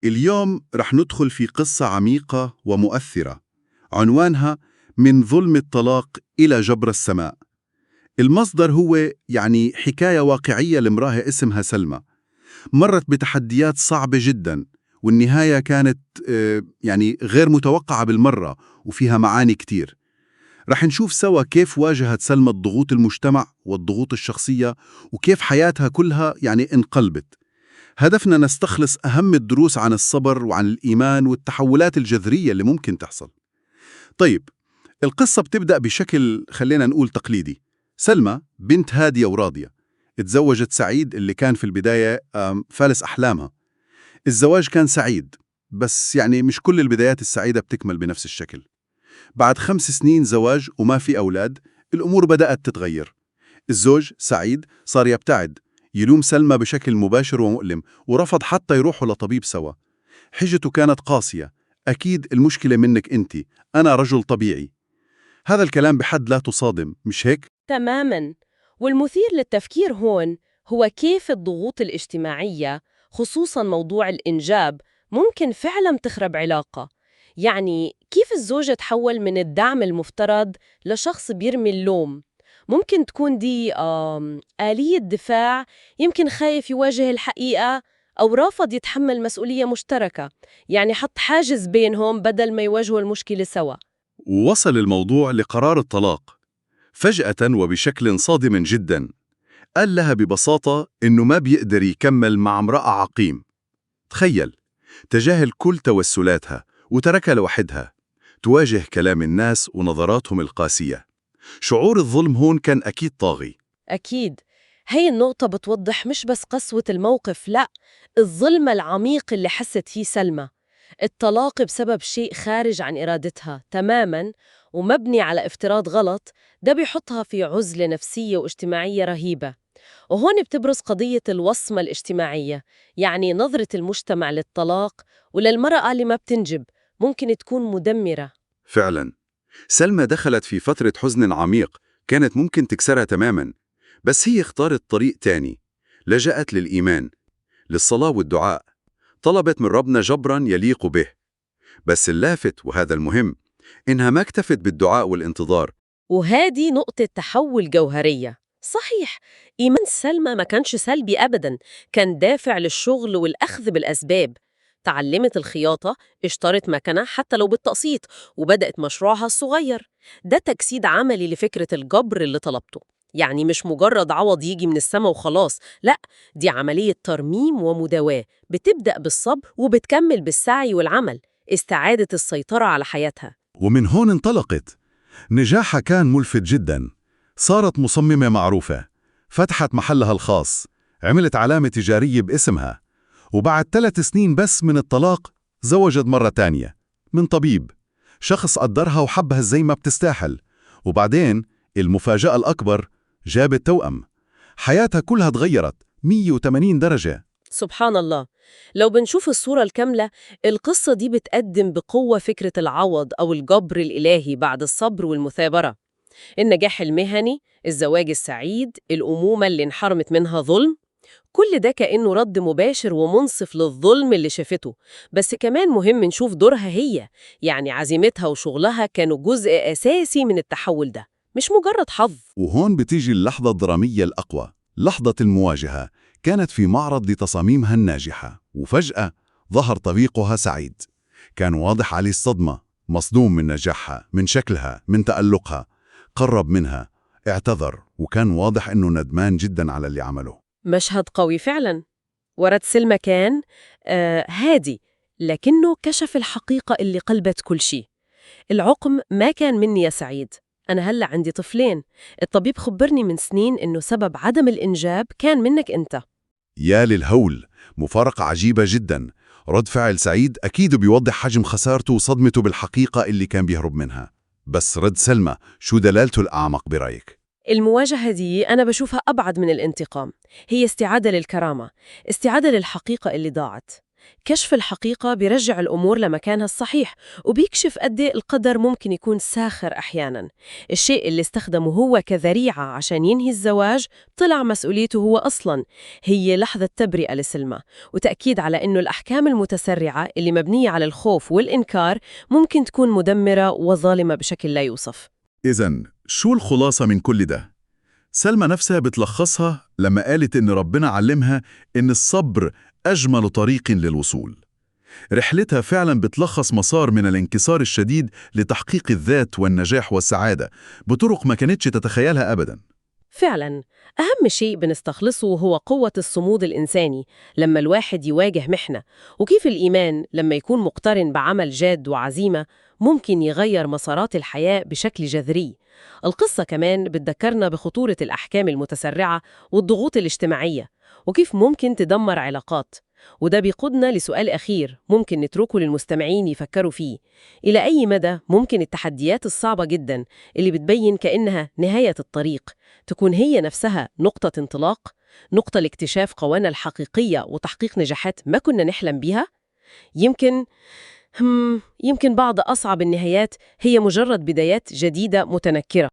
اليوم رح ندخل في قصة عميقة ومؤثرة عنوانها من ظلم الطلاق إلى جبر السماء. المصدر هو حكاية واقعية لامرأة اسمها سلمى، مرت بتحديات صعبة جدا، والنهاية كانت غير متوقعة بالمرة وفيها معاني كتير. رح نشوف سوا كيف واجهت سلمى الضغوط المجتمع والضغوط الشخصية، وكيف حياتها كلها انقلبت. هدفنا نستخلص أهم الدروس عن الصبر وعن الإيمان والتحولات الجذرية اللي ممكن تحصل. طيب، القصة بتبدأ بشكل خلينا نقول تقليدي. سلمى بنت هادية وراضية، اتزوجت سعيد اللي كان في البداية فالس أحلامها. الزواج كان سعيد، بس مش كل البدايات السعيدة بتكمل بنفس الشكل. بعد 5 سنين زواج وما في أولاد، الأمور بدأت تتغير. الزوج سعيد صار يبتعد، يلوم سلمى بشكل مباشر ومؤلم، ورفض حتى يروحوا لطبيب سوا. حجته كانت قاسية: أكيد المشكلة منك أنت، أنا رجل طبيعي. هذا الكلام بحد لا تصادم، مش هيك؟ تماماً. والمثير للتفكير هون هو كيف الضغوط الاجتماعية، خصوصاً موضوع الإنجاب، ممكن فعلاً تخرب علاقة. كيف الزوجة تحول من الدعم المفترض لشخص بيرمي اللوم. ممكن تكون دي آلية دفاع، يمكن خايف يواجه الحقيقة أو رافض يتحمل مسؤولية مشتركة، حط حاجز بينهم بدل ما يواجهوا المشكلة سوا. ووصل الموضوع لقرار الطلاق فجأة وبشكل صادم جدا. قال لها ببساطة إنه ما بيقدر يكمل مع امرأة عقيم. تخيل، تجاهل كل توسلاتها وتركها لوحدها تواجه كلام الناس ونظراتهم القاسية. شعور الظلم هون كان أكيد طاغي. أكيد. هي النقطة بتوضح مش بس قسوة الموقف، لا، الظلم العميق اللي حست فيه سلمى. الطلاق بسبب شيء خارج عن إرادتها تماماً ومبني على افتراض غلط، ده بيحطها في عزلة نفسية واجتماعية رهيبة. وهون بتبرز قضية الوصمة الاجتماعية، نظرة المجتمع للطلاق وللمرأة اللي ما بتنجب ممكن تكون مدمرة. فعلا، سلمى دخلت في فترة حزن عميق كانت ممكن تكسرها تماما، بس هي اختارت طريق تاني. لجأت للإيمان، للصلاة والدعاء، طلبت من ربنا جبرا يليق به. بس اللافت وهذا المهم إنها ما اكتفت بالدعاء والانتظار. وهذه نقطة تحول جوهرية. صحيح، إيمان سلمى ما كانش سلبي أبداً، كان دافع للشغل والأخذ بالأسباب. تعلمت الخياطة، اشترت مكنة حتى لو بالتقسيط، وبدأت مشروعها الصغير. ده تجسيد عملي لفكرة الجبر اللي طلبته. مش مجرد عوض يجي من السما وخلاص، لا، دي عملية ترميم ومداواة بتبدأ بالصبر وبتكمل بالسعي والعمل، استعادة السيطرة على حياتها. ومن هون انطلقت. نجاحها كان ملفت جدا. صارت مصممة معروفة، فتحت محلها الخاص، عملت علامة تجارية باسمها. وبعد 3 سنين بس من الطلاق زوجت مرة تانية من طبيب، شخص قدرها وحبها زي ما بتستاهل. وبعدين المفاجأة الأكبر، جابت توأم. حياتها كلها تغيرت 180 درجة. سبحان الله. لو بنشوف الصورة الكاملة، القصة دي بتقدم بقوة فكرة العوض أو الجبر الإلهي بعد الصبر والمثابرة. النجاح المهني، الزواج السعيد، الأمومة اللي انحرمت منها ظلم، كل ده كأنه رد مباشر ومنصف للظلم اللي شافته. بس كمان مهم نشوف دورها هي، عزيمتها وشغلها كانوا جزء أساسي من التحول ده، مش مجرد حظ. وهون بتيجي اللحظة الدرامية الأقوى، لحظة المواجهة. كانت في معرض لتصاميمها الناجحة، وفجأة ظهر طريقها سعيد. كان واضح عليه الصدمة، مصدوم من نجاحها، من شكلها، من تألقها. قرب منها، اعتذر، وكان واضح إنه ندمان جدا على اللي عمله. مشهد قوي فعلا. ورد سلمى كان هادي، لكنه كشف الحقيقة اللي قلبت كل شيء. العقم ما كان مني يا سعيد، أنا هلأ عندي طفلين. الطبيب خبرني من سنين إنه سبب عدم الإنجاب كان منك أنت. يا للهول، مفارقة عجيبة جدا. رد فعل سعيد أكيد بيوضح حجم خسارته وصدمته بالحقيقة اللي كان بيهرب منها. بس رد سلمى شو دلالته الأعمق برأيك؟ المواجهة دي أنا بشوفها أبعد من الانتقام، هي استعادة للكرامة، استعادة للحقيقة اللي ضاعت. كشف الحقيقة بيرجع الأمور لمكانها الصحيح وبيكشف قد إيه القدر ممكن يكون ساخر أحياناً. الشيء اللي استخدمه هو كذريعة عشان ينهي الزواج طلع مسؤوليته هو أصلاً. هي لحظة تبرئة لسلمى وتأكيد على إنه الأحكام المتسرعة اللي مبنية على الخوف والإنكار ممكن تكون مدمرة وظالمة بشكل لا يوصف. إذن شو الخلاصة من كل ده؟ سلمى نفسها بتلخصها لما قالت إن ربنا علمها إن الصبر أجمل طريق للوصول. رحلتها فعلا بتلخص مسار من الانكسار الشديد لتحقيق الذات والنجاح والسعادة بطرق ما كانتش تتخيلها أبدا. فعلا أهم شيء بنستخلصه هو قوة الصمود الإنساني لما الواحد يواجه محنة، وكيف الإيمان لما يكون مقترن بعمل جاد وعزيمة ممكن يغير مسارات الحياة بشكل جذري. القصة كمان بتذكرنا بخطورة الأحكام المتسرعة والضغوط الاجتماعية وكيف ممكن تدمر علاقات. وده بيقودنا لسؤال أخير ممكن نتركه للمستمعين يفكروا فيه: إلى أي مدى ممكن التحديات الصعبة جدا اللي بتبين كأنها نهاية الطريق تكون هي نفسها نقطة انطلاق، نقطة لاكتشاف قوانا الحقيقية وتحقيق نجاحات ما كنا نحلم بيها؟ يمكن يمكن بعض أصعب النهايات هي مجرد بدايات جديدة متنكرة.